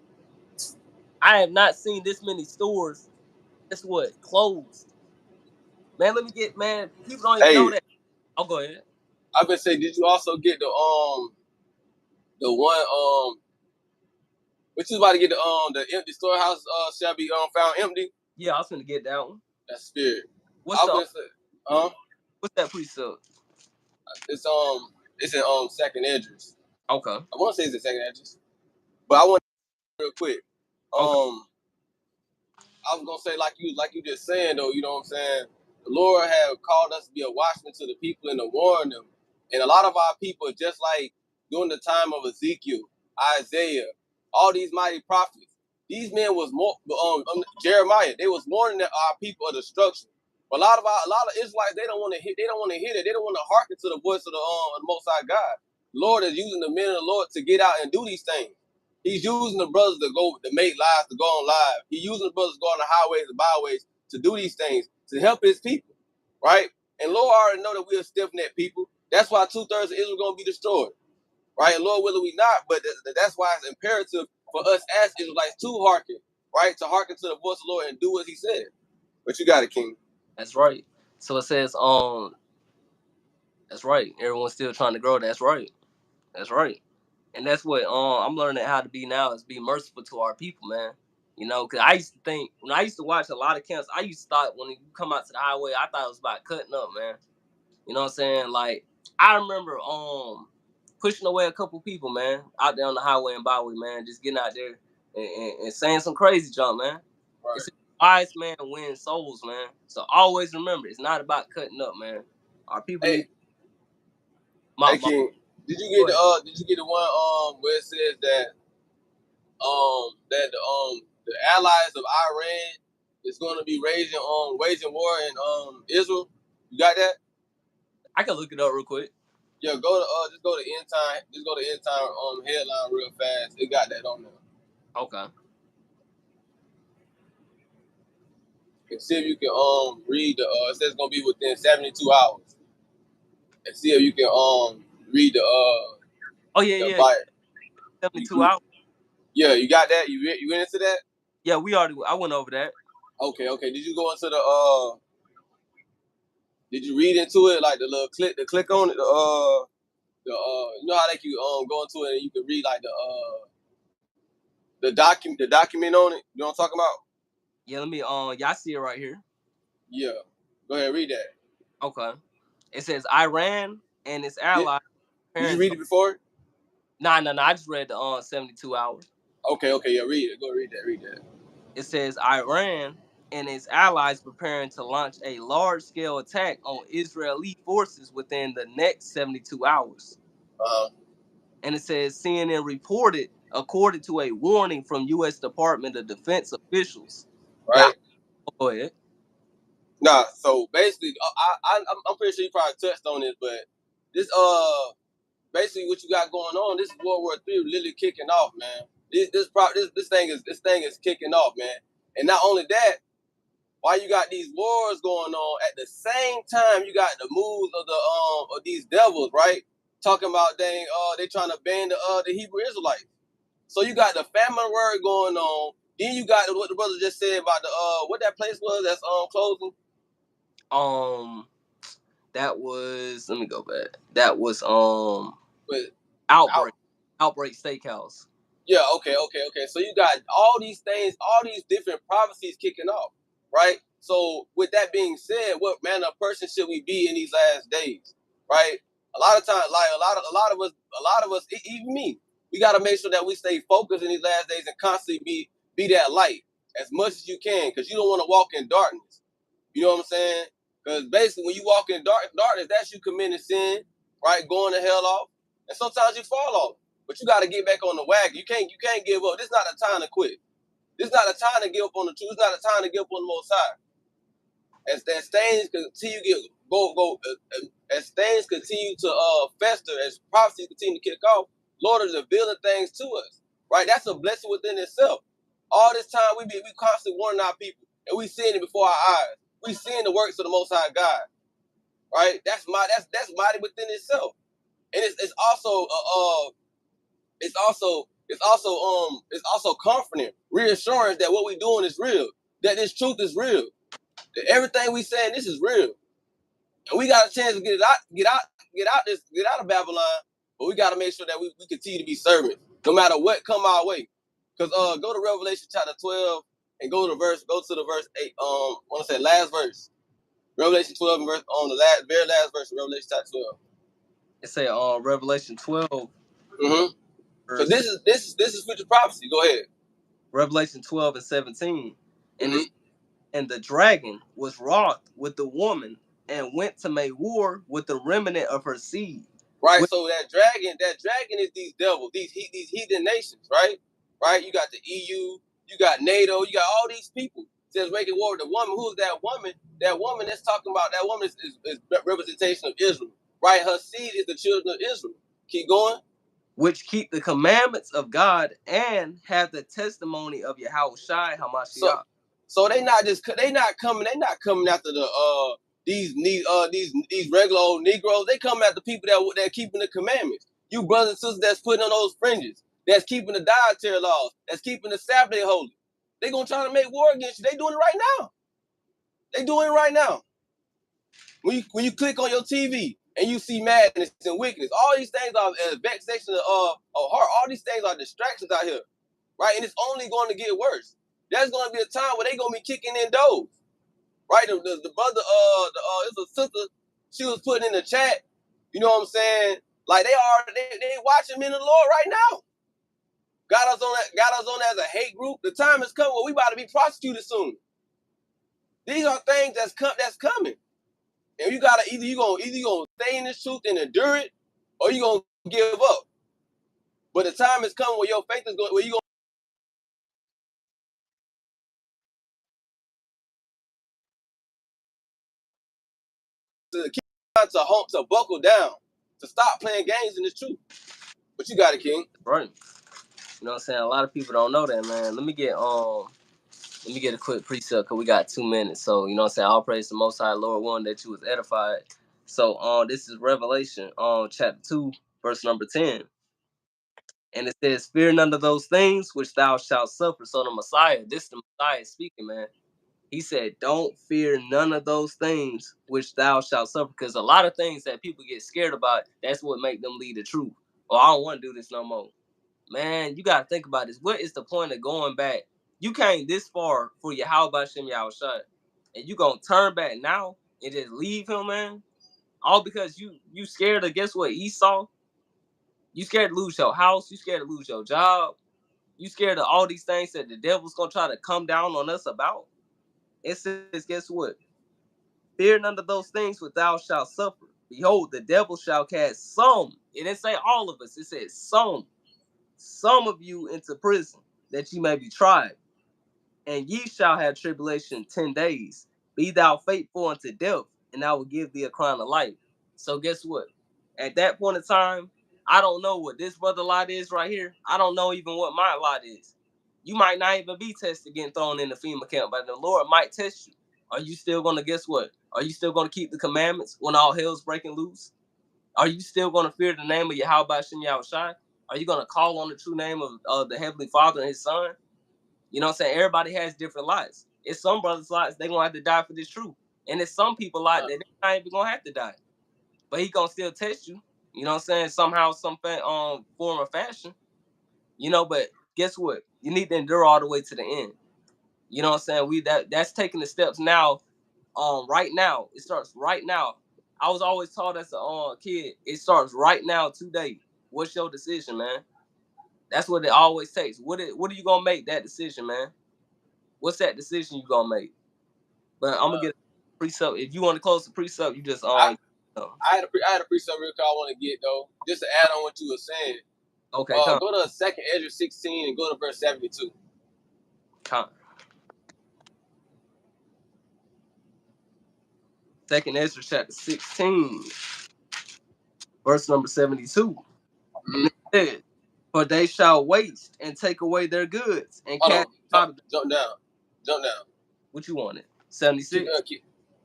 I have not seen this many stores. Guess what? Closed. Man, let me get, man. People don't even know Hey, that. Oh, go ahead. I've been saying, did you also get the one which is about to get the empty storehouse shall be found empty? Yeah, I was gonna get that one. That spirit. What's I was the gonna say, what's that precept? it's in second Edges. Okay. I want to say it's in second Edges, but I want real quick. Okay. I was gonna say like you just saying though, you know what I'm saying? The Lord have called us to be a watchman to the people and to warn them. And a lot of our people, just like during the time of Ezekiel, Isaiah, all these mighty prophets, these men was more Jeremiah, they was warning our people of destruction. But a lot of Israelites, they don't want to hear that. They don't want to hearken to the voice of the Most High God. The Lord is using the men of the Lord to get out and do these things. He's using the brothers to make lives, to go on live. He's using the brothers to go on the highways and byways to do these things, to help his people, right? And Lord already know that we are stiff-necked people. That's why 2/3 of Israel going to be destroyed, right? And Lord willing we not, but that's why it's imperative for us as Israelites to hearken, right? To hearken to the voice of the Lord and do what he said. But you got it, King. That's right. So it says, that's right. Everyone's still trying to grow. That's right. That's right. And that's what I'm learning how to be now is be merciful to our people, man. You know, cause I used to think when I used to watch a lot of camps, I used to thought when you come out to the highway, I thought it was about cutting up, man. You know what I'm saying? Like I remember pushing away a couple people, man, out there on the highway and byway, man, just getting out there and saying some crazy junk, man. Right. It's a wise man wins souls, man. So always remember, it's not about cutting up, man. Our people need Hey, my, hey, my King. Did you get the one where it says that the allies of Iran is going to be waging war in Israel. You got that? I can look it up real quick. Yeah, go to just go to end time. Just go to end time headline real fast. It got that on there. Okay. And see if you can read the it says it's gonna be within 72 hours. And see if you can read Oh yeah, the yeah, Bible. 72 hours. Yeah, you got that? You went into that? Yeah, I went over that. Okay. Did you go into did you read into it like the click on it, you know how they can go into it and you can read like the document on it. You know what I'm talking about? Yeah, let me y'all see it right here. Yeah. Go ahead, read that. Okay. It says Iran and its Did, allies did you preparing read to it before? Nah, I just read the 72 hours. Okay, yeah, read it. Go read that. It says Iran and its allies preparing to launch a large scale attack on Israeli forces within the next 72 hours. Uh-huh. And it says CNN reported, according to a warning from U.S. Department of Defense officials, that Right. go ahead. Nah. So basically, I'm pretty sure you probably touched on this, but this basically what you got going on. This is World War III literally kicking off, man. This thing is kicking off, man. And not only that, while you got these wars going on, at the same time you got the moves of these devils, right? Talking about they trying to ban the Hebrew Israelites. So you got the famine word going on. Then you got what the brother just said about the what that place was that's closing. That was, let me go back. That was But Outbreak. Outbreak Steakhouse. yeah, okay. So you got all these things, all these different prophecies kicking off, right? So with that being said, what manner of person should we be in these last days, right? A lot of times, like a lot of us, even me, we got to make sure that we stay focused in these last days and constantly be that light as much as you can, because you don't want to walk in darkness. You know what I'm saying? Because basically, when you walk in darkness, that's you committing sin, right? Going to hell off, and sometimes you fall off. But you got to get back on the wagon. You can't give up. This is not a time to quit. This is not a time to give up on the truth. It's not a time to give up on the Most High. As things continue to as things continue to fester, as prophecies continue to kick off, Lord is revealing things to us. Right? That's a blessing within itself. All this time we constantly warning our people, and we seeing it before our eyes. We seeing the works of the Most High God. Right? That's mighty within itself, and it's also it's also comforting, reassurance that what we're doing is real, that this truth is real, that everything we saying this is real, and we got a chance to get out of Babylon, but we got to make sure that we continue to be servants, no matter what come our way. Because go to Revelation chapter 12 and go to the verse 8. I want to say last verse, Revelation 12 and verse on the very last verse of Revelation chapter 12. It say Revelation 12. Mm-hmm. So Verse, this is future prophecy. Go ahead. Revelation 12 and 17. And Mm-hmm. it's, and the dragon was wroth with the woman and went to make war with the remnant of her seed. Right. With, So that dragon is these devils, these heathen nations, right? Right. You got the EU, you got NATO, you got all these people. It says making war with the woman. Who's that woman? That woman that's talking about that woman is representation of Israel, right? Her seed is the children of Israel. Keep going. which keep the commandments of God and have the testimony of YAHAWASHI So HaMashiach. so they not coming after these regular old Negroes. They come after people that keeping the commandments. You brothers and sisters that's putting on those fringes, that's keeping the dietary laws, that's keeping the Sabbath day holy. They gonna try to make war against you. They doing it right now. They doing it right now. When you click on your TV and you see madness and wickedness, all these things are a vexation of heart. All these things are distractions out here, right? And it's only going to get worse. There's going to be a time where they're going to be kicking in doors, right? The brother, it's a sister, she was putting in the chat, you know what I'm saying? Like they watching men of the Lord right now. Got us on as a hate group. The time is coming where we about to be prosecuted soon. These are things that's coming. And you gotta either you gonna stay in this truth and endure it, or you gonna give up. But the time is coming where your faith is going, where you gonna keep trying to buckle down, to stop playing games in this truth. But you got it, King. Right. You know what I'm saying? A lot of people don't know that, man. Let me get a quick precept because we got 2 minutes. So, you know what I'm saying? All praise the Most High, Lord, one that you was edified. So, this is Revelation, chapter 2, verse number 10. And it says, fear none of those things which thou shalt suffer. So the Messiah, this is the Messiah speaking, man. He said, don't fear none of those things which thou shalt suffer. Because a lot of things that people get scared about, that's what make them lead the truth. Oh, I don't want to do this no more. Man, you got to think about this. What is the point of going back? You came this far for YAHAWASHI YAHAWASHI, and you going to turn back now and just leave him, man? All because you scared of, guess what, Esau? You scared to lose your house. You scared to lose your job. You scared of all these things that the devil's going to try to come down on us about? It says, guess what? Fear none of those things which thou shalt suffer. Behold, the devil shall cast some. It didn't say all of us. It said some of you into prison, that ye may be tried. And ye shall have tribulation 10 days. Be thou faithful unto death, and I will give thee a crown of life. So guess what? At that point in time, I don't know what this brother lot is right here. I don't know even what my lot is. You might not even be tested getting thrown in the FEMA camp, but the Lord might test you. Are you still gonna guess what? Are you still gonna keep the commandments when all hell's breaking loose? Are you still gonna fear the name of YAHAWASHI? Are you gonna call on the true name of the Heavenly Father and His Son? You know what I'm saying? Everybody has different lives. It's some brothers' lives they gonna have to die for this truth, and it's some people like that they not even gonna have to die, but He gonna still test you. You know what I'm saying? Somehow, some form or fashion. You know, but guess what? You need to endure all the way to the end. You know what I'm saying? That's taking the steps now. Right now, it starts right now. I was always taught as a kid, it starts right now today. What's your decision, man? That's what it always takes. What are you gonna make that decision, man? What's that decision you gonna make? But I'm gonna get a precept. If you want to close the precept, you just I had a precept real quick I want to get though, just to add on what you were saying. Okay, Go to 2nd Ezra 16 and go to verse 72. come. 2nd Ezra chapter 16, verse number 72. Mm-hmm. And it says, "For they shall waste and take away their goods and Hold cast on, out of the." jump down. What you wanted? Keep, 76.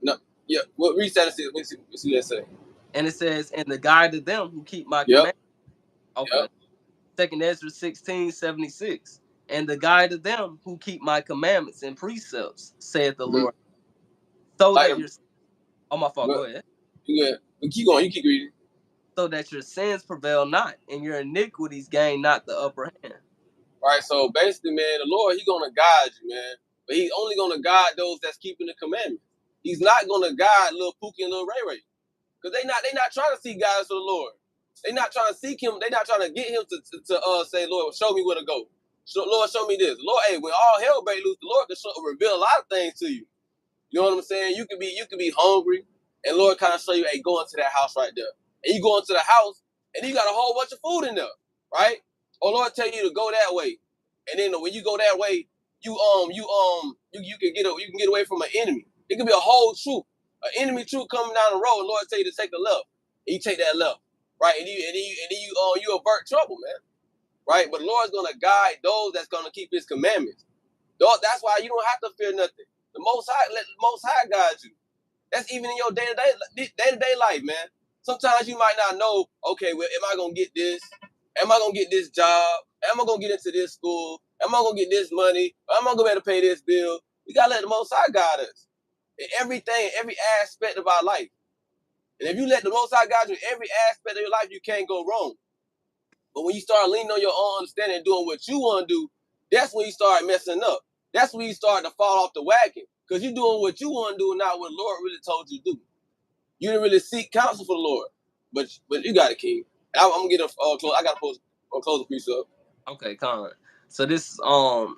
no, yeah. Well, read 76. Let's see what that say. And it says, "And the guide of them who keep my Yep, commandments." Okay. yep. 2nd Ezra 16:76. And the guide of them who keep my commandments and precepts, saith the Mm-hmm. Lord, so Like, that your oh my fault, go ahead. you good. But keep going. You keep reading. So that your sins prevail not, and your iniquities gain not the upper hand. Right. So basically, man, the Lord, He gonna guide you, man. But He's only gonna guide those that's keeping the commandments. He's not gonna guide little Pookie and little Ray Ray, because they not trying to seek guidance for the Lord. They not trying to seek Him. They not trying to get Him to say, Lord, show me where to go. Lord, show me this. Lord, hey, when all hell break loose, the Lord can reveal a lot of things to you. You know what I'm saying? You could be hungry, and Lord kind of show you, hey, go into that house right there. And you go into the house, and you got a whole bunch of food in there, right? Or Lord tell you to go that way, and then when you go that way, you can get away from an enemy. It could be a whole troop, an enemy troop coming down the road, and Lord tell you to take a left, and you take that left, right? And you avert trouble, man, right? But the Lord's gonna guide those that's gonna keep His commandments. That's why you don't have to fear nothing. The Most High, let the Most High guide you. That's even in your day-to-day life, man. Sometimes you might not know, okay, well, am I going to get this? Am I going to get this job? Am I going to get into this school? Am I going to get this money? Am I going to be able to pay this bill? We got to let the Most High guide us in everything, every aspect of our life. And if you let the Most High guide you in every aspect of your life, you can't go wrong. But when you start leaning on your own understanding and doing what you want to do, that's when you start messing up. That's when you start to fall off the wagon. Because you're doing what you want to do and not what the Lord really told you to do. You didn't really seek counsel for the Lord. But you got it, King. I'm going to get a close. I got to close the piece up. Okay, Con. So this I'm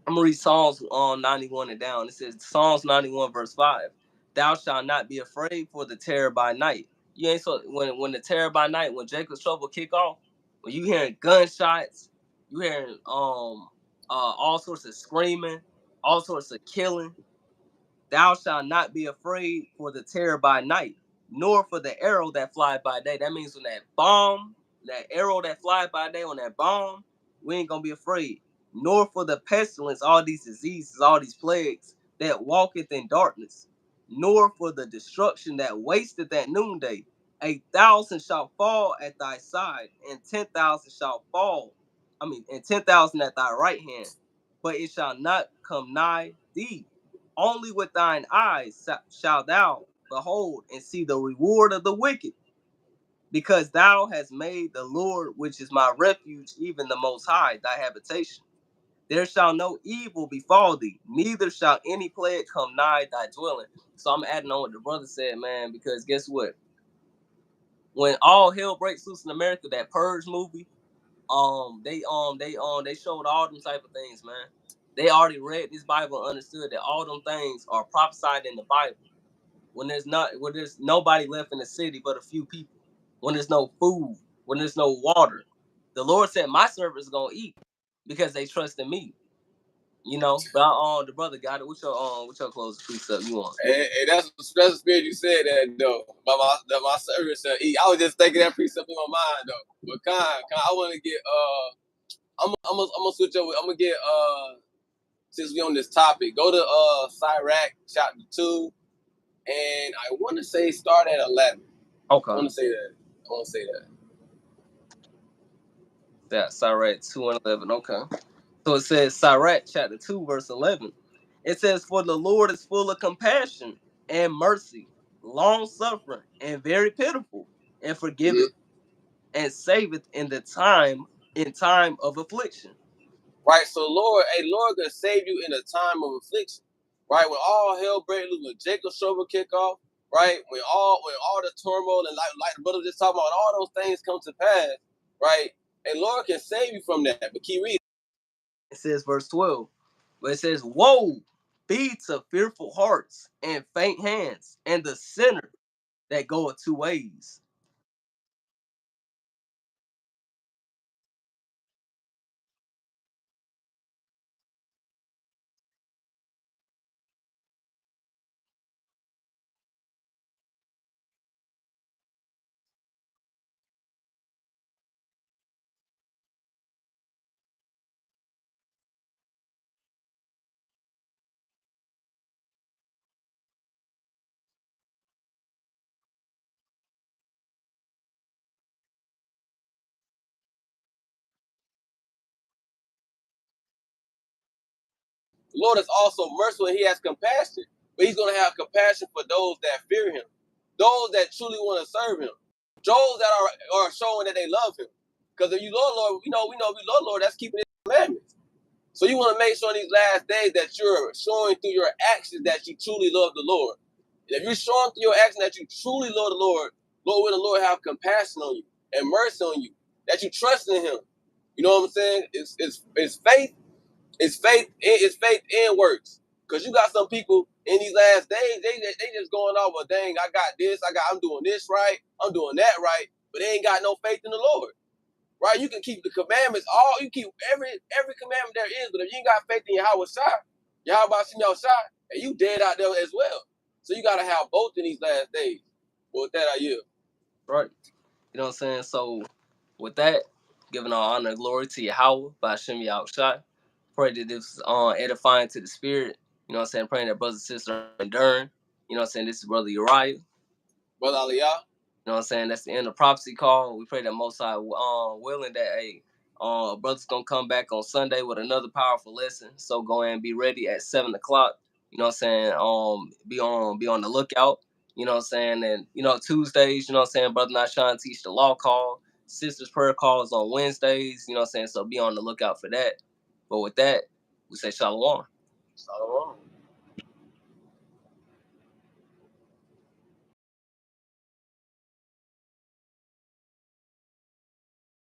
gonna read Psalms 91 and down. It says Psalms 91 verse 5. Thou shalt not be afraid for the terror by night. You ain't so when the terror by night, when Jacob's trouble kick off, when you hearing gunshots, you hearing all sorts of screaming, all sorts of killing. Thou shalt not be afraid for the terror by night, nor for the arrow that fly by day. That means when that bomb, that arrow that fly by day on that bomb, we ain't gonna be afraid. Nor for the pestilence, all these diseases, all these plagues that walketh in darkness, nor for the destruction that wasteth at noonday. 1,000 shall fall at thy side, and 10,000 shall fall. And 10,000 at thy right hand, but it shall not come nigh thee. Only with thine eyes shalt thou behold and see the reward of the wicked, because thou hast made the Lord, which is my refuge, even the Most High, thy habitation. There shall no evil befall thee, neither shall any plague come nigh thy dwelling. So I'm adding on what the brother said, man, because guess what? When all hell breaks loose in America, that Purge movie, they showed all them type of things, man. They already read this Bible and understood that all them things are prophesied in the Bible. when there's nobody left in the city but a few people, when there's no food, when there's no water. The Lord said, "My servants gonna eat because they trust in me." You know, but the brother got it. What's your closing precept you want? And that's the spirit you said that though. But my servants shall eat. I was just thinking that precept in my mind though. But I want to get I'm gonna switch over. I'm gonna get since we on this topic, go to Sirach chapter 2, and I want to say start at 11. Okay. I want to say that. Yeah, Sirach 2 and 11. Okay. So it says Sirach chapter 2, verse 11. It says, "For the Lord is full of compassion and mercy, long suffering, and very pitiful, and forgiveth and saveth in time of affliction." Right, so Lord can save you in a time of affliction. Right, when all hell breaks loose, when Jacob's trouble kick off, right, when all the turmoil and like the brother just talking about, all those things come to pass, right, and Lord can save you from that. But keep reading. It says verse 12. But it says, "Woe be to fearful hearts and faint hands, and the sinner that goeth two ways." The Lord is also merciful and he has compassion. But he's going to have compassion for those that fear him, those that truly want to serve him, those that are showing that they love him. Because if you love Lord, we know we love Lord, that's keeping his commandments. So you want to make sure in these last days that you're showing through your actions that you truly love the Lord. And if you're showing through your actions that you truly love the Lord, Lord, will the Lord have compassion on you and mercy on you, that you trust in him. You know what I'm saying? It's faith. It's faith and works. Cause you got some people in these last days, they just going off, well, dang, I got this, I'm doing this right, I'm doing that right, but they ain't got no faith in the Lord. Right? You can keep the commandments, you keep every commandment there is, but if you ain't got faith in Yahawashai, and you dead out there as well. So you gotta have both in these last days. Well, with that I yield. Right. You know what I'm saying? So with that, giving all honor and glory to Yahawah by Hashem Yahushua. Pray that this is edifying to the spirit. You know what I'm saying? Praying that brothers and sisters are enduring. You know what I'm saying? This is Brother Uriah. Brother Aliyah. You know what I'm saying? That's the end of prophecy call. We pray that Most High willing that brother's gonna come back on Sunday with another powerful lesson. So go ahead and be ready at 7 o'clock. You know what I'm saying? Be on the lookout. You know what I'm saying? And Tuesdays, you know what I'm saying, Brother Nashan teach the law call. Sisters prayer calls on Wednesdays, you know what I'm saying? So be on the lookout for that. But with that, we say shalom. Shalom.